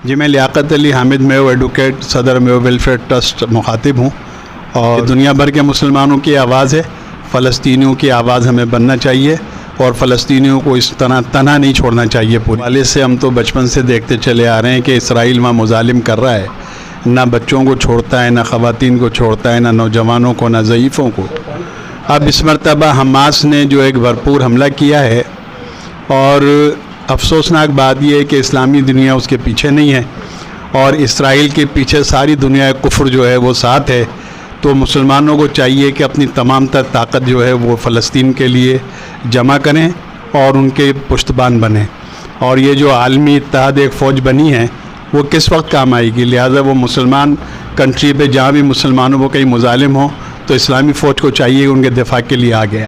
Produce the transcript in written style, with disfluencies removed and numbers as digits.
جی میں لیاقت علی حامد میو ایڈوکیٹ صدر میو welfare trust مخاطب ہوں اور دنیا بھر کے مسلمانوں کی آواز ہے. فلسطینیوں کی آواز ہمیں بننا چاہیے اور فلسطینیوں کو اس طرح تنہا نہیں چھوڑنا چاہیے. پورے حوالے سے ہم تو بچپن سے دیکھتے چلے آ رہے ہیں کہ اسرائیل وہاں مظالم کر رہا ہے، نہ بچوں کو چھوڑتا ہے، نہ خواتین کو چھوڑتا ہے، نہ نوجوانوں کو، نہ ضعیفوں کو. اب اس مرتبہ حماس نے جو ایک بھرپور حملہ کیا ہے، اور افسوسناک بات یہ ہے کہ اسلامی دنیا اس کے پیچھے نہیں ہے اور اسرائیل کے پیچھے ساری دنیا کفر جو ہے وہ ساتھ ہے. تو مسلمانوں کو چاہیے کہ اپنی تمام تر طاقت جو ہے وہ فلسطین کے لیے جمع کریں اور ان کے پشتبان بنیں. اور یہ جو عالمی اتحاد ایک فوج بنی ہے وہ کس وقت کام آئے گی؟ لہٰذا وہ مسلمان کنٹری پہ جہاں بھی مسلمانوں کو کئی مظالم ہوں تو اسلامی فوج کو چاہیے ان کے دفاع کے لیے آگے